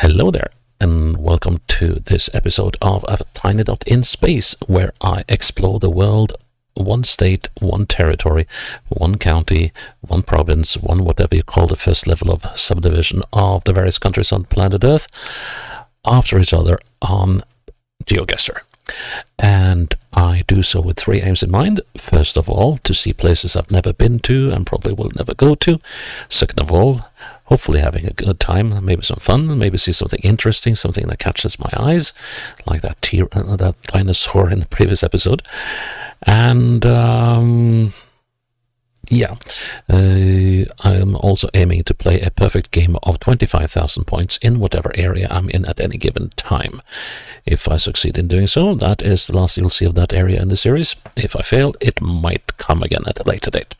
Hello there, and welcome to this episode of A Tiny Dot in Space, where I explore the world, one state, one territory, one county, one province, one whatever you call the first level of subdivision of the various countries on planet Earth, after each other on GeoGuessr. And I do so with three aims in mind. First of all, to see places I've never been to and probably will never go to. Second of all, hopefully having a good time, maybe some fun, maybe see something interesting, something that catches my eyes, like that dinosaur in the previous episode. And I'm also aiming to play a perfect game of 25,000 points in whatever area I'm in at any given time. If I succeed in doing so, that is the last you'll see of that area in the series. If I fail, it might come again at a later date.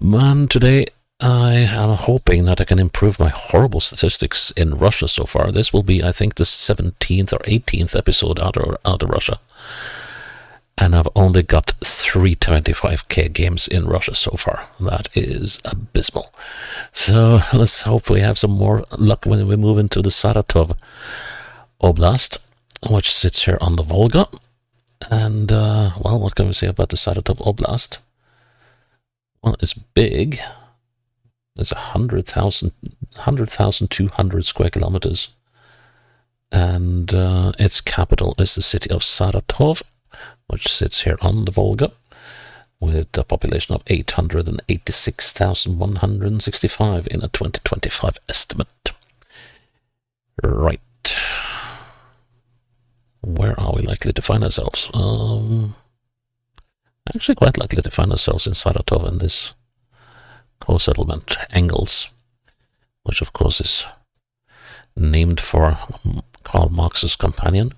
And today, I am hoping that I can improve my horrible statistics in Russia so far. This will be, I think, the 17th or 18th episode out of Russia. And I've only got 3 25k games in Russia so far. That is abysmal. So let's hope we have some more luck when we move into the Saratov Oblast, which sits here on the Volga. And, well, what can we say about the Saratov Oblast? Well, it's big. It's 100,200 square kilometers. And its capital is the city of Saratov, which sits here on the Volga, with a population of 886,165 in a 2025 estimate. Right. Where are we likely to find ourselves? Actually quite likely to find ourselves in Saratov in this co-settlement, Engels, which of course is named for Karl Marx's companion.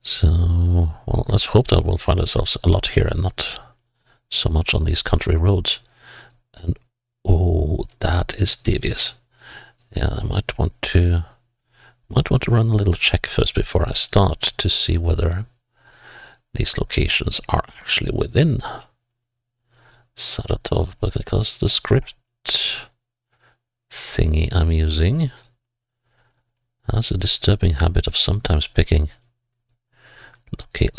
So, well, let's hope that we'll find ourselves a lot here and not so much on these country roads. And, oh, that is devious. Yeah, I might want to run a little check first before I start to see whether these locations are actually within Saratov, because the script thingy I'm using has a disturbing habit of sometimes picking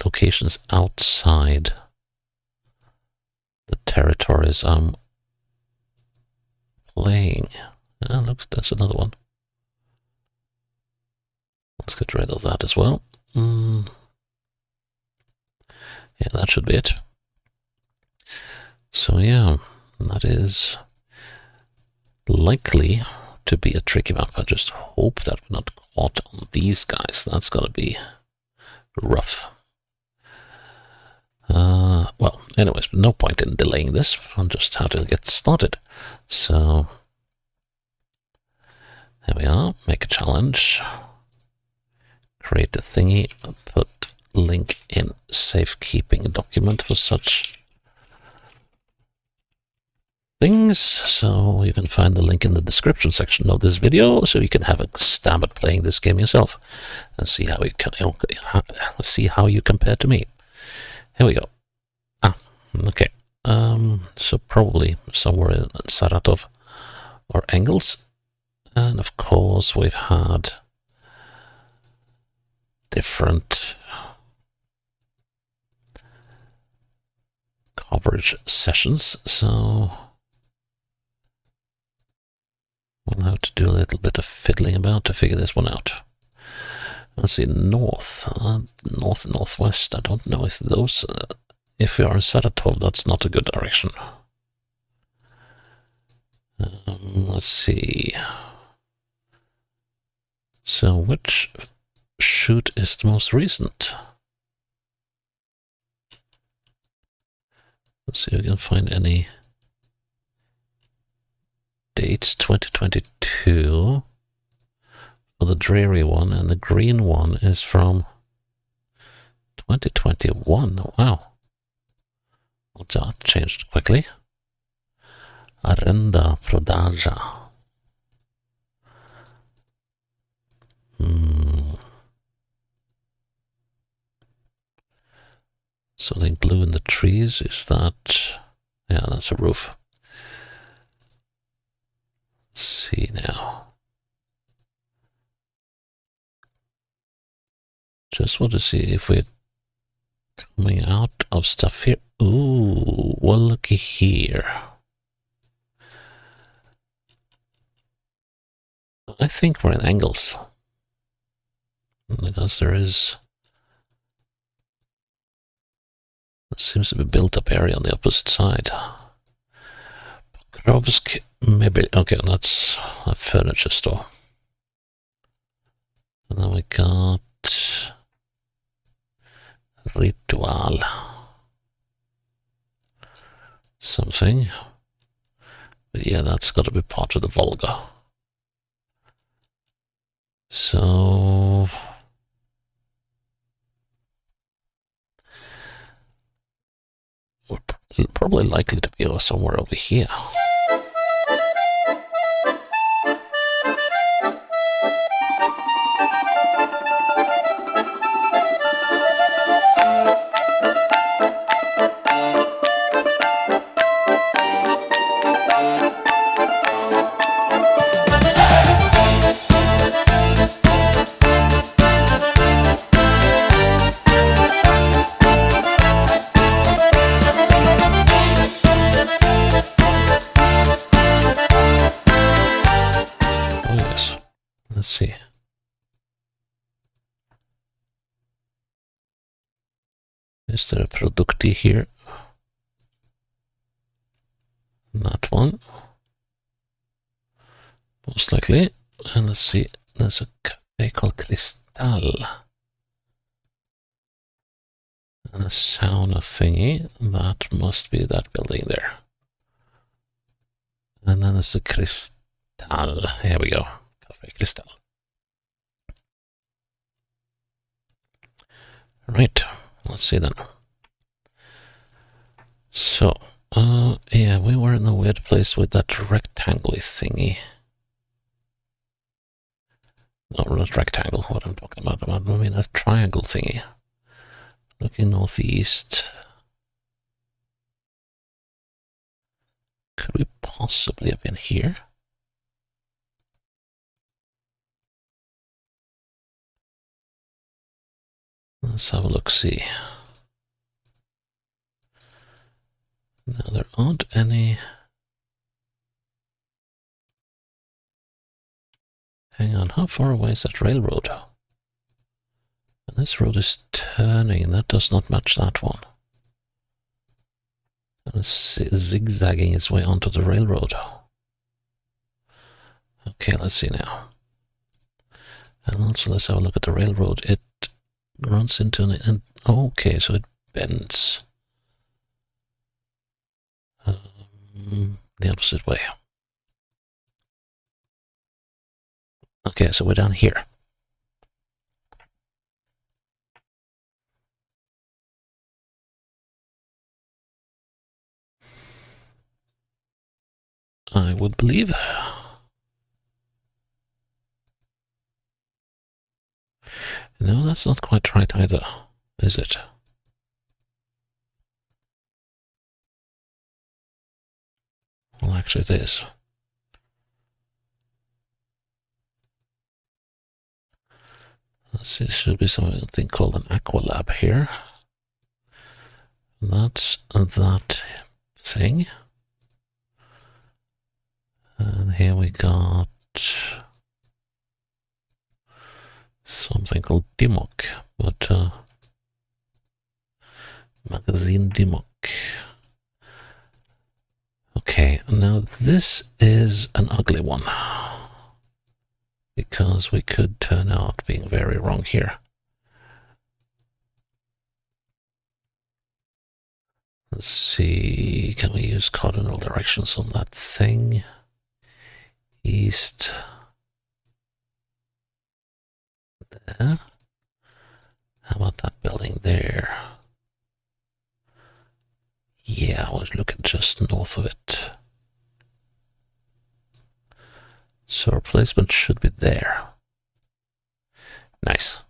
locations outside the territories I'm playing. Ah, look, that's another one. Let's get rid of that as well. Yeah, that should be it. So yeah, that is likely to be a tricky map. I just hope that we're not caught on these guys. That's gotta be rough. Well, anyways, no point in delaying this. I'll just have to get started. So, there we are. Make a challenge. Create a thingy. Put link in safekeeping document for such things. So you can find the link in the description section of this video, so you can have a stab at playing this game yourself and see how you compare to me. Here we go. Okay. So probably somewhere in Saratov or Engels, and of course we've had different coverage sessions, so we'll have to do a little bit of fiddling about to figure this one out. Let's see, northwest. I don't know if those, if we are in Saratov, that's not a good direction. Let's see. So which shoot is the most recent? Let's see if we can find any dates. 2022 for the dreary one, and the green one is from 2021. Wow. Well, that changed quickly. Arenda Prodaja. Something blue in the trees, is that? Yeah, that's a roof. Let's see now. Just want to see if we're coming out of stuff here. Ooh, well, looky here. I think we're in angles. Because there seems to be built up area on the opposite side. Pokrovsk, maybe. Okay, that's a furniture store. And then we got Ritual. Something. But yeah, that's got to be part of the Volga. So we're probably likely to be somewhere over here. Let's see. Is there a Produkti here? That one. Most likely. And let's see. There's a cafe called Cristal. And a sauna thingy. That must be that building there. And then there's a Cristal. Here we go. Cafe Cristal. Right. Let's see then. So, yeah, we were in a weird place with that rectangle thingy. No, not rectangle, what I'm talking about. I mean a triangle thingy. Looking northeast. Could we possibly have been here? Let's have a look-see. Now, there aren't any... Hang on, how far away is that railroad? And this road is turning, that does not match that one. And it's zigzagging its way onto the railroad. Okay, let's see now. And also let's have a look at the railroad. It runs into an... okay, so it bends. The opposite way. Okay, so we're down here. I would believe. No, that's not quite right either, is it? Well, actually it is. Let's see, there should be something called an aqua lab here. That's that thing. And here we got something called Dimok, but magazine Dimok. Okay, now this is an ugly one, because we could turn out being very wrong here. Let's see, can we use cardinal directions on that thing? East. There. How about that building there? Yeah, I was looking just north of it. So our placement should be there. Nice.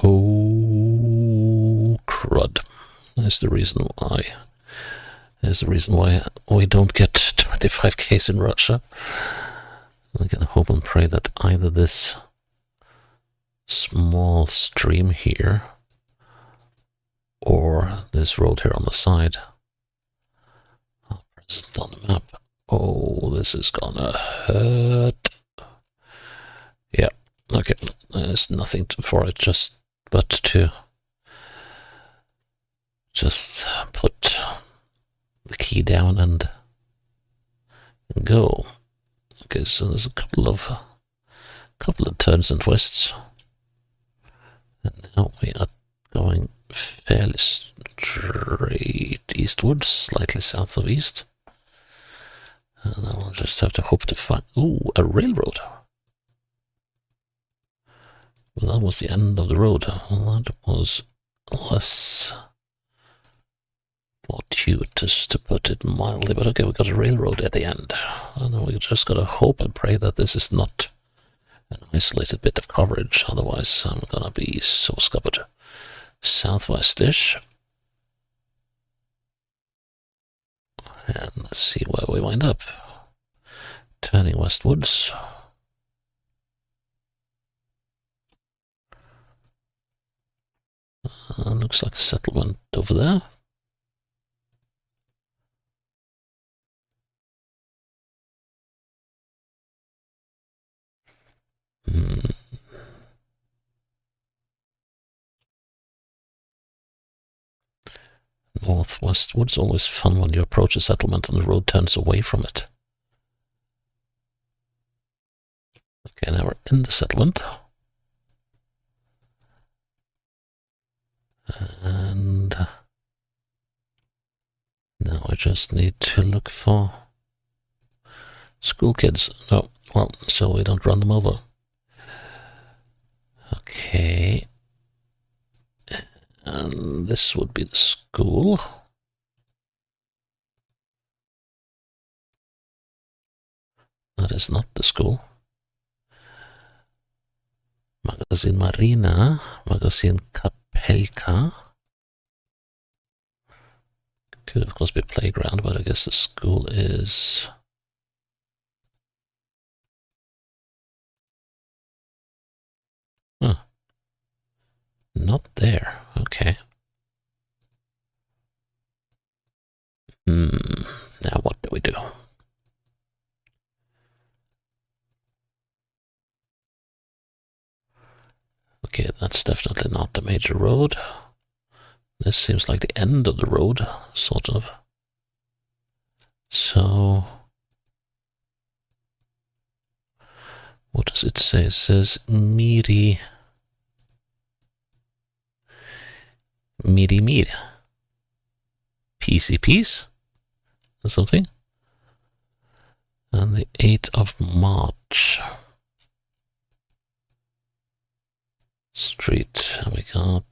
Oh, crud. That's the reason why. That's the reason why we don't get 25Ks in Russia. I'm gonna hope and pray that either this small stream here, or this road here on the side. I'll press it on the map. Oh, this is gonna hurt. Yeah, okay, there's nothing for it, but to just put the key down and go. Okay, so there's a couple of turns and twists, and now we are going fairly straight eastwards, slightly south of east, and then we'll just have to hope to find a railroad. Well, that was the end of the road. Well, that was less fortuitous, to put it mildly, but okay, we got a railroad at the end. And then we just gotta hope and pray that this is not an isolated bit of coverage, otherwise I'm gonna be so scuppered. Southwest-ish. And let's see where we wind up. Turning westwards. Looks like a settlement over there. Northwestwards, always fun when you approach a settlement and the road turns away from it. Okay, now we're in the settlement. And now I just need to look for school kids. No, well, so we don't run them over. Okay. And this would be the school. That is not the school. Magazine Marina, Magazine Kapelka. Could of course be playground, but I guess the school is... Huh. Not there. Okay. Now what do we do? Okay, that's definitely not the major road. This seems like the end of the road, sort of. So... what does it say? It says Miri... Miri. PCPs? Or something? And the 8th of March. Street. And we got...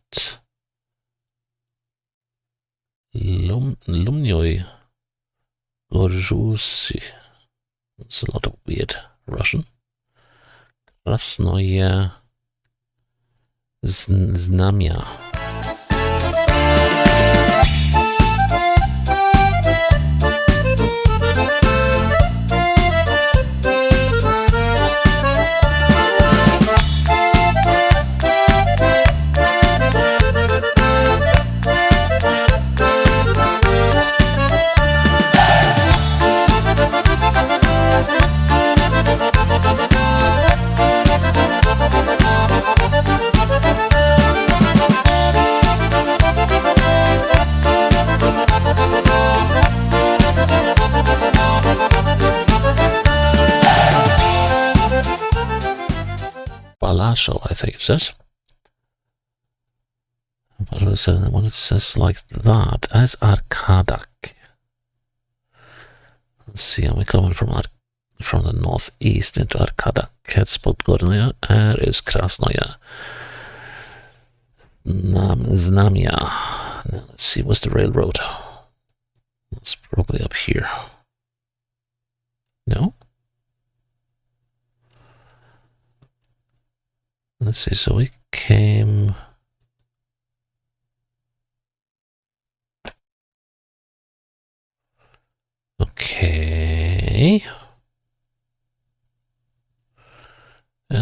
Lumnyoy Gorjusi. It's a lot of weird Russian. Krasnoye Znamya. Balasho, I think it says. But when it says like that, as Arkadak. Let's see, are we coming from the northeast into Arkadak? It's Podgorny. Here is Krasnoye Znamya. Now let's see, what's the railroad? It's probably up here. No? Let's see, so we came... Okay.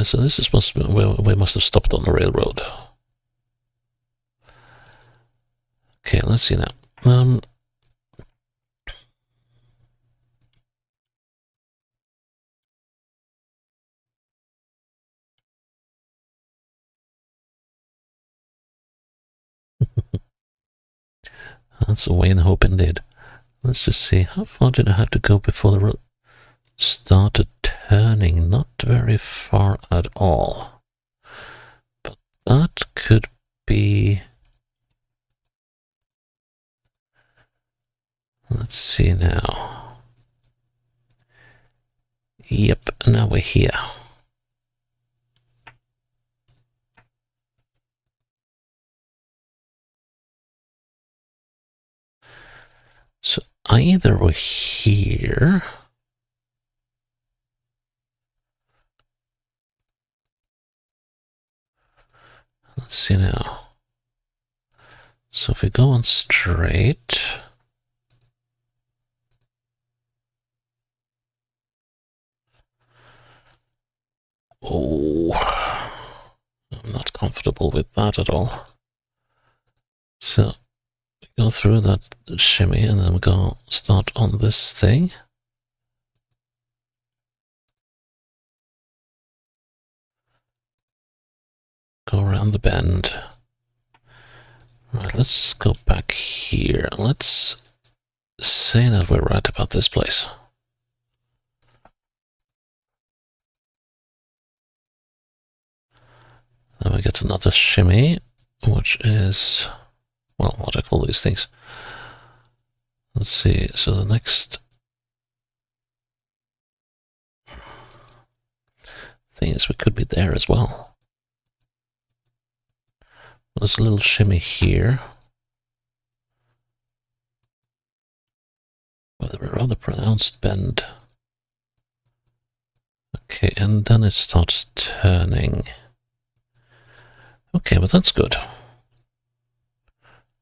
So this is we must have stopped on the railroad. Okay, let's see now. That's a way in hope indeed. Let's just see, how far did I have to go before the road started turning? Not very far at all. But that could be... Let's see now. Yep, now we're here. So either we're here... Let's see now. So if we go on straight... Oh, I'm not comfortable with that at all. So we go through that shimmy and then we go start on this thing. Go around the bend. Right, let's go back here. Let's say that we're right about this place. Then we get another shimmy, which is, well, what I call these things. Let's see, so the next thing is we could be there as well. There's a little shimmy here. With a rather pronounced bend. Okay, and then it starts turning. Okay, but that's good.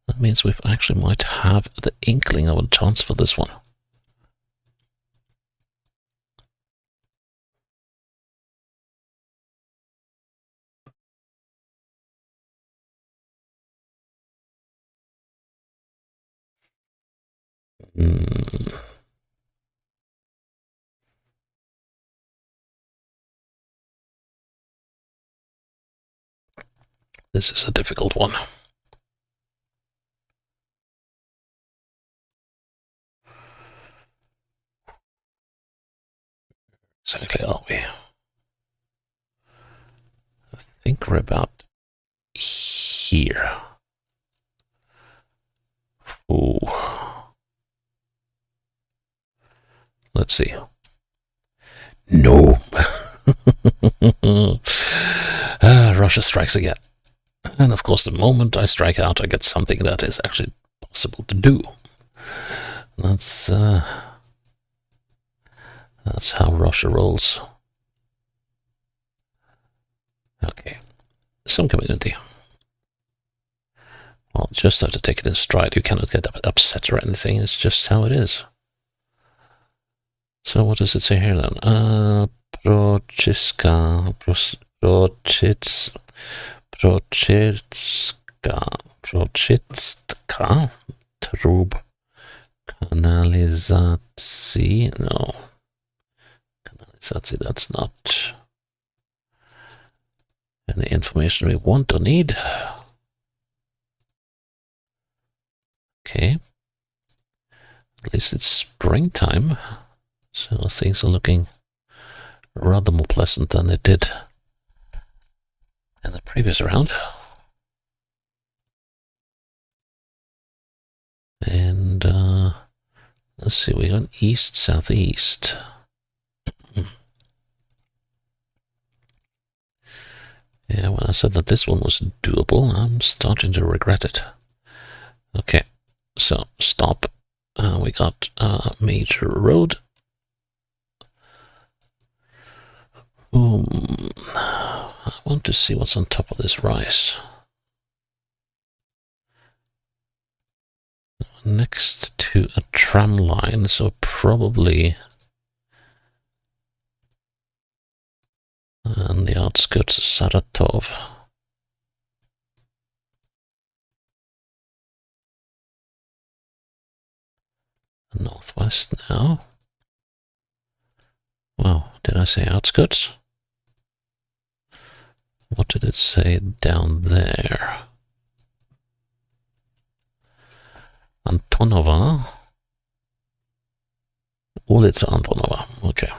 That means we actually might have the inkling of a chance for this one. This is a difficult one. Exactly are we? I think we're about here. Ooh. Let's see. No. Russia strikes again. And of course, the moment I strike out, I get something that is actually possible to do. That's how Russia rolls. Okay. Some community. Well, just have to take it in stride. You cannot get upset or anything. It's just how it is. So what does it say here then? Prochitska, Trub, Kanalizacji, no. Kanalizacji, that's not any information we want or need. Okay. At least it's springtime, so things are looking rather more pleasant than it did in the previous round. And let's see, we're going east, southeast. Yeah, when I said that this one was doable, I'm starting to regret it. Okay, so stop. We got a major road. I want to see what's on top of this rise. Next to a tram line, so probably the outskirts of Saratov. Northwest now. Wow, did I say outskirts? What did it say down there? Antonova. Ulica Antonova. Okay.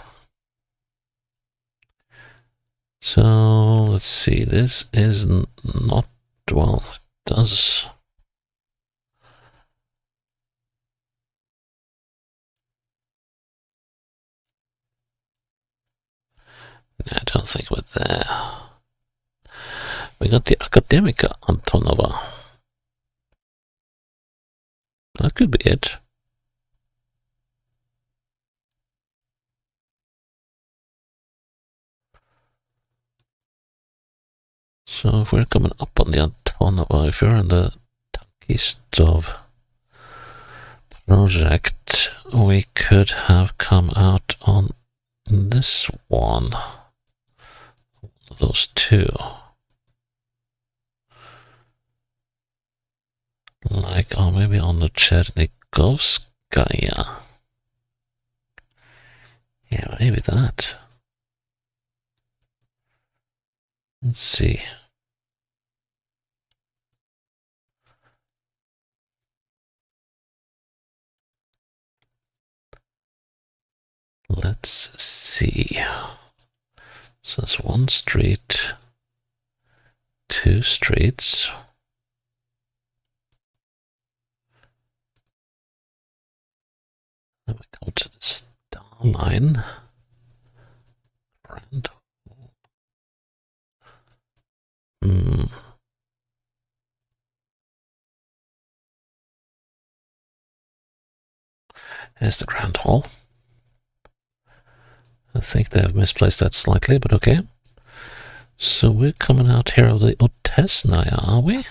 So let's see. This is not, well, it does. I don't think we're there. We got the Akademika Antonova. That could be it. So if we're coming up on the Antonova, if you're in the Takistov project, we could have come out on this one. Those two. Like, oh, maybe on the Chernigovskaya. Yeah, maybe that. Let's see. Let's see. So it's one street, two streets. Then we come to the star line. Grand. There's the Grand Hall. I think they have misplaced that slightly, but okay. So we're coming out here of the Otesnaya, are we?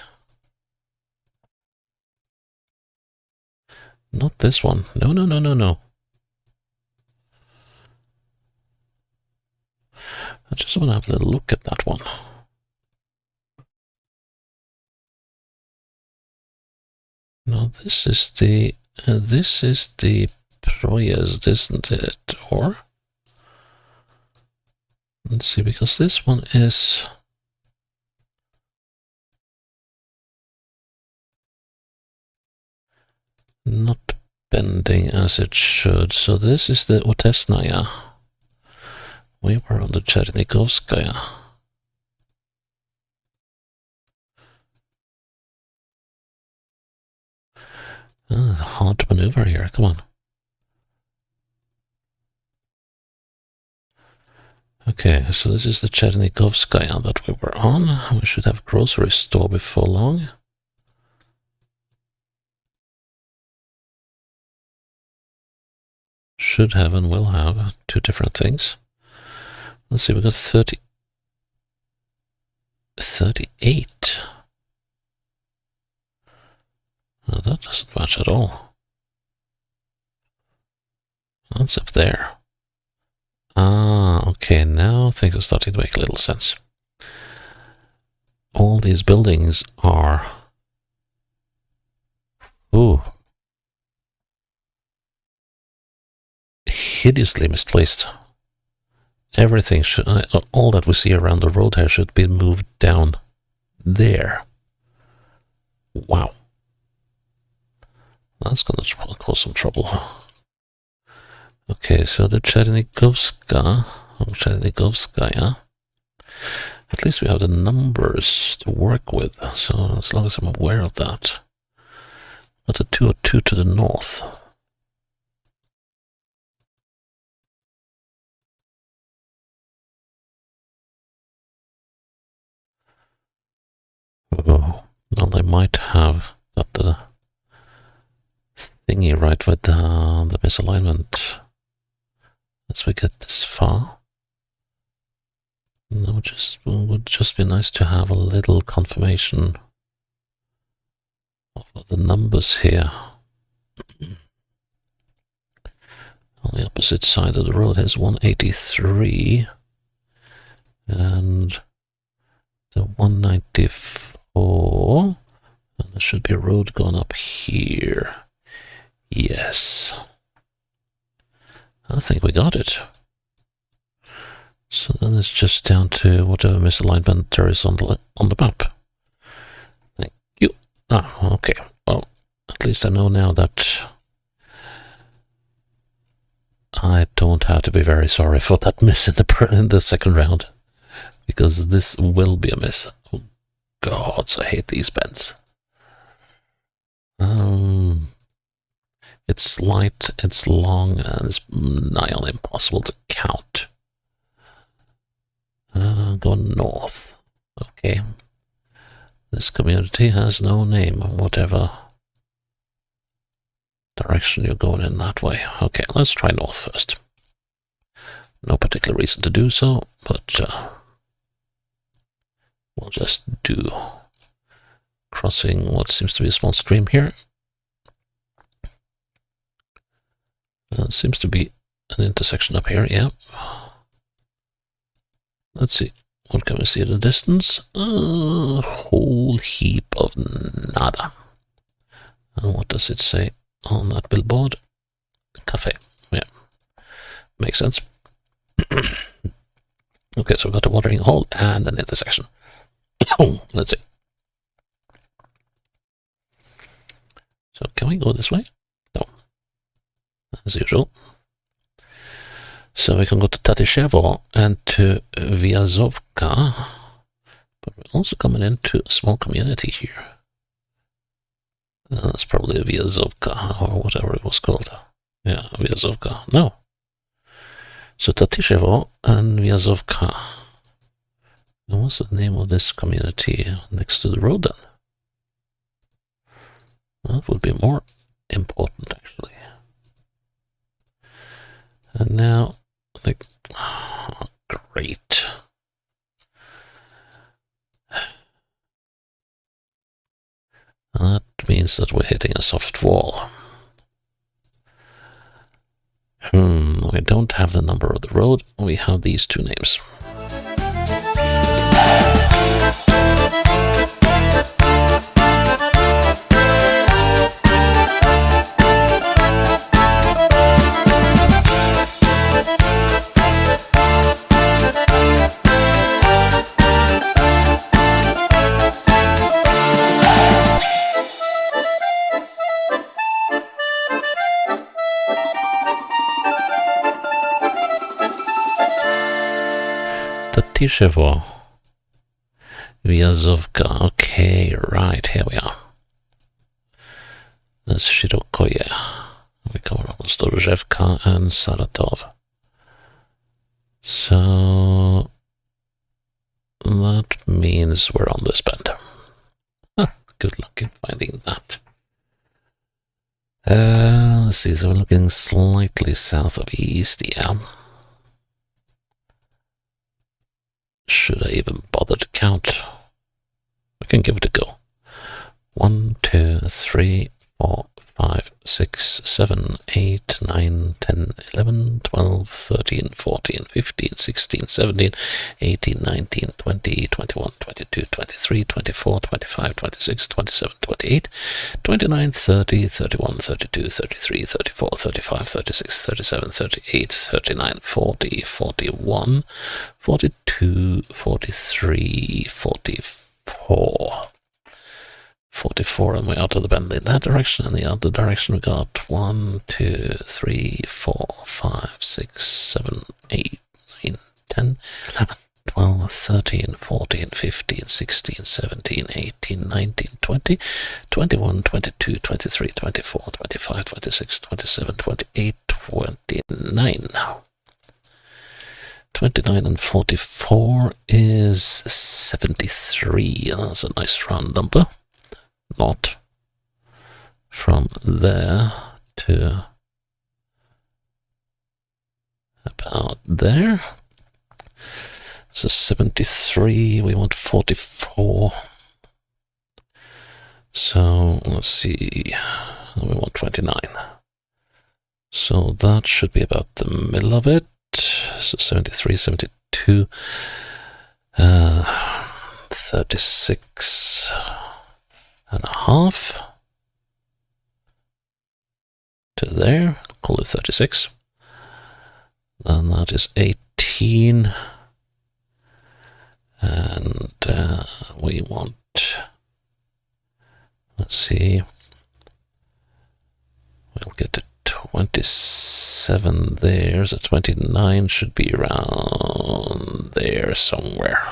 Not this one. No, no, no, no, no. I just want to have a little look at that one. Now this is the Proyezd, isn't it? Or let's see, because this one is not bending as it should. So this is the Otesnaya. We were on the Chernigovskaya. Hard to maneuver here, come on. Okay, so this is the Chernigovskaya that we were on. We should have a grocery store before long. Should have and will have two different things. Let's see, we got 38. Oh, that doesn't match at all. That's up there. Ah, okay, now things are starting to make a little sense. All these buildings are... Ooh. Hideously misplaced. Everything should... all that we see around the road here should be moved down there. Wow. That's gonna cause some trouble. Okay, so the Chernigovskaya, at least we have the numbers to work with, so as long as I'm aware of that. Got a 202 to the north. Oh, well, they might have got the thingy right with the misalignment. As we get this far, it would just be nice to have a little confirmation of the numbers here. On the opposite side of the road has 183. And the 194. And there should be a road going up here. Yes. I think we got it. So then it's just down to whatever misalignment there is on the map. Thank you. Ah, okay. Well, at least I know now that I don't have to be very sorry for that miss in the second round, because this will be a miss. Oh, gods, I hate these bends. It's slight, it's long, and it's nigh on impossible to count. Go north. Okay. This community has no name, whatever direction you're going in that way. Okay, let's try north first. No particular reason to do so, but we'll just do crossing what seems to be a small stream here. Seems to be an intersection up here, yeah. Let's see. What can we see at a distance? A whole heap of nada. And what does it say on that billboard? Cafe. Yeah. Makes sense. Okay, so we've got a watering hole and an intersection. Let's see. So can we go this way? No. As usual. So we can go to Tatishevo and to Vyazovka, but we're also coming into a small community here. That's probably Vyazovka, or whatever it was called. Yeah, Vyazovka. No. So Tatishevo and Vyazovka. And what's the name of this community next to the road then? That would be more important, actually. And now, like, oh, great. That means that we're hitting a soft wall. We don't have the number of the road. We have these two names. Tatishevo, Vyazovka. Okay, right, here we are. That's Shirokoye. We come up with Storozhevka and Saratov. So that means we're on this bend. Good luck in finding that. Let's see, so we're looking slightly south of east, yeah. Should I even bother to count? I can give it a go. 1, 2, 3, 4, 5, 6, 7, 8, 9, 10, 11, 12, 13, 14, 15, 16, 17, 18, 19, 20, 21, 22, 23, 24, 25, 26, 27, 28, 29, 30, 31, 32, 33, 34, 35, 36, 37, 38, 39, 40, 41, 42, 43, 44. 44, and we're out of the bend in that direction, and the other direction we got 1, 2, 3, 4, 5, 6, 7, 8, 9, 10, 11, 12, 13, 14, 15, 16, 17, 18, 19, 20, 21, 22, 23, 24, 25, 26, 27, 28, 29. 29 and 44 is 73. That's a nice round number. Not from there to about there. So 73, we want 44. So let's see, we want 29. So that should be about the middle of it. So 73, 72. 36 and a half to there, call it 36. Then that is 18. And we want, let's see, we'll get to 27 there, so 29 should be around there somewhere.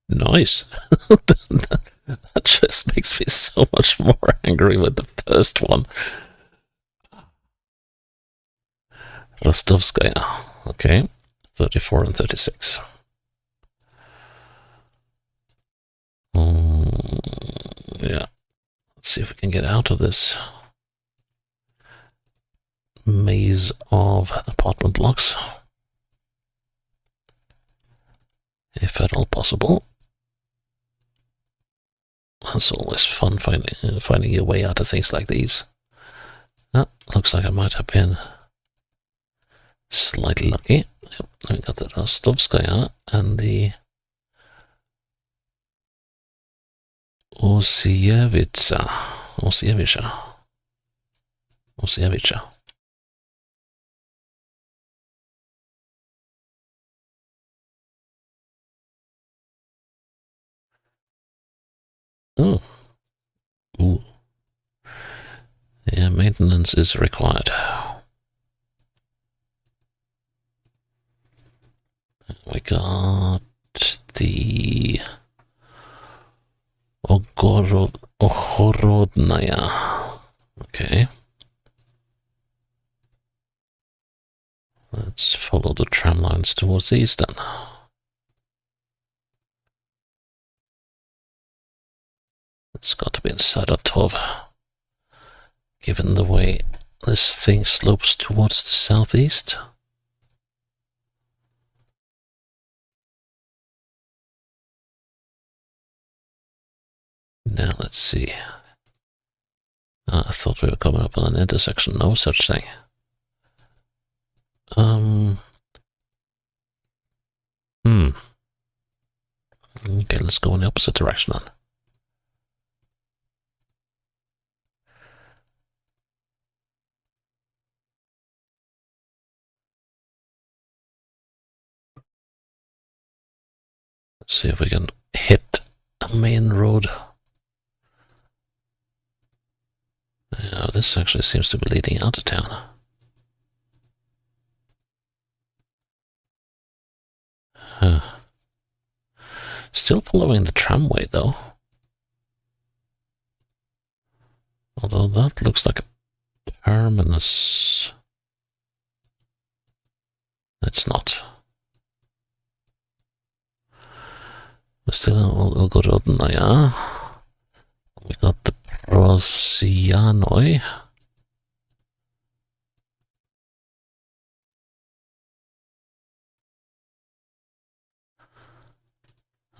Nice. That just makes me so much more angry with the first one. Rostovskaya. Okay, 34 and 36. Yeah. Let's see if we can get out of this maze of apartment blocks, if at all possible. It's always fun finding your way out of things like these. Ah, looks like I might have been slightly lucky. Yep, we got the Rostovskaya and the Osievica. Oh. Ooh. Yeah, maintenance is required. We got the Ogorodnaya. Okay. Let's follow the tram lines towards the east then. It's got to be in Saratov, given the way this thing slopes towards the southeast. Now let's see. I thought we were coming up on an intersection. No such thing. Okay, let's go in the opposite direction then. Let's see if we can hit a main road. Yeah, this actually seems to be leading out of town. Still following the tramway though. Although that looks like a terminus. It's not. But still, we'll go to Odnaya. We got the Prosianoi.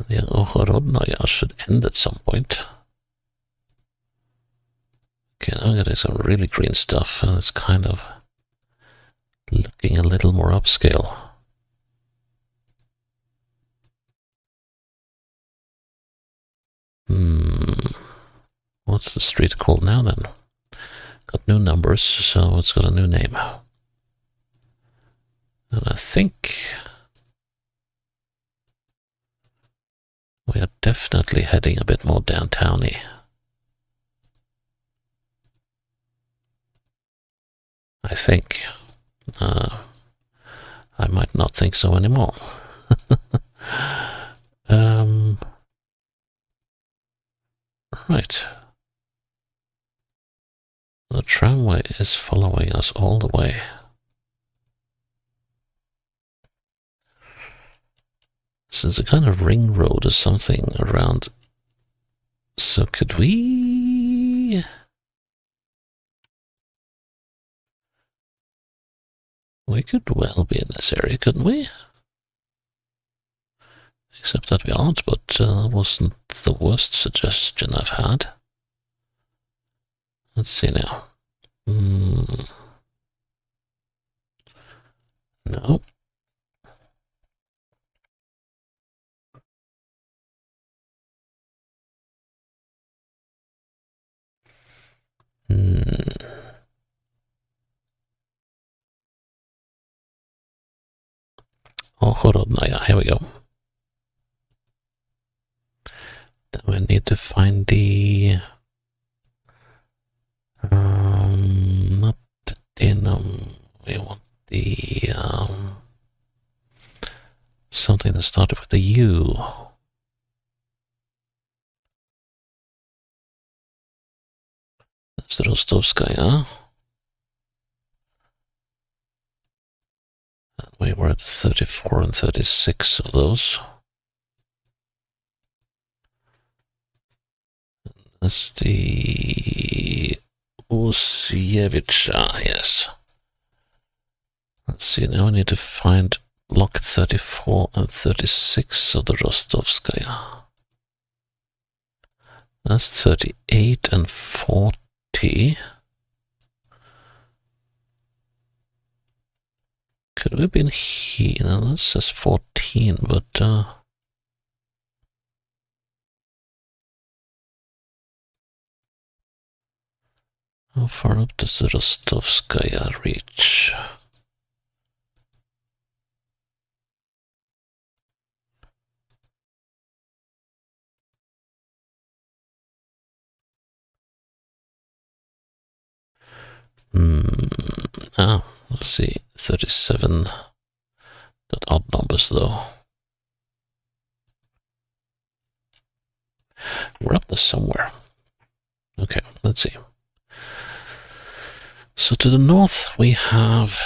The Ohorodnaya should end at some point. Okay, I'm getting some really green stuff, and it's kind of looking a little more upscale. What's the street called now then? Got new numbers, so it's got a new name. And I think we are definitely heading a bit more downtowny. I think. I might not think so anymore. Right. The tramway is following us all the way. This is a kind of ring road or something around. So could we... We could well be in this area, couldn't we? Except that we aren't, but that wasn't the worst suggestion I've had. Let's see now. No. Oh, Horodnaya, here we go. Then we need to find the... not the denim. We want the... something that started with a U. That's the Rostovskaya. We were at 34 and 36 of those. That's the Usievicha, yes. Let's see, now we need to find block 34 and 36 of the Rostovskaya. That's 38 and 40. Could we have been here? No, that says 14, but how far up does the Rostovskaya reach? Let's see, 37. Got odd numbers though. We're up there somewhere. Okay, let's see. So to the north we have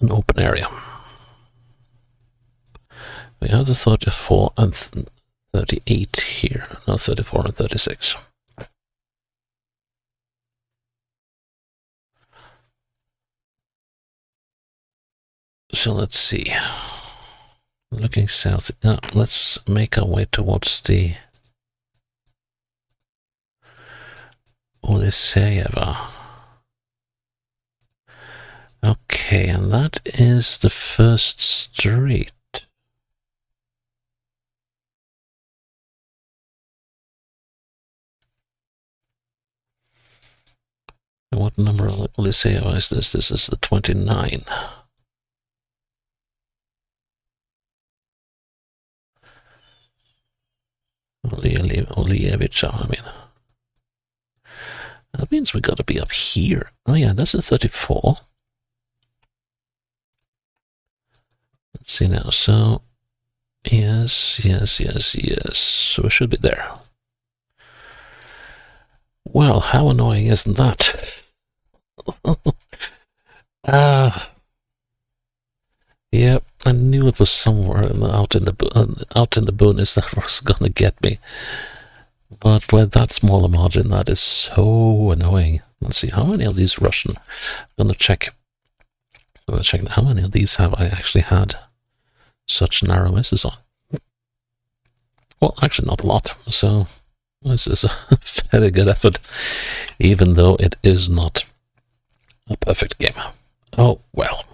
an open area. We have the 34 and 38 here. No, 34 and 36. So let's see. Looking south. Let's make our way towards the Oliseyeva. Okay, and that is the first street. And what number of Oliseyeva is this? This is the 29. Olievicha, I mean. That means we gotta be up here. Oh yeah, that's a 34. Let's see now, so... Yes. So we should be there. Well, how annoying isn't that? Yeah, I knew it was somewhere out in the boonies that was gonna get me. But with that small a margin, that is so annoying. Let's see, how many of these Russian? I'm gonna check how many of these have I actually had such narrow misses on. Well, actually not a lot, so this is a very good effort, even though it is not a perfect game. Oh, well.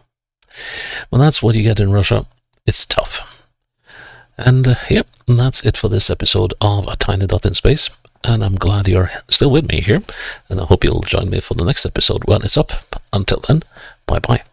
Well, that's what you get in Russia. It's tough. And yep, that's it for this episode of A Tiny Dot in Space. And I'm glad you're still with me here. And I hope you'll join me for the next episode when it's up. Until then, bye-bye.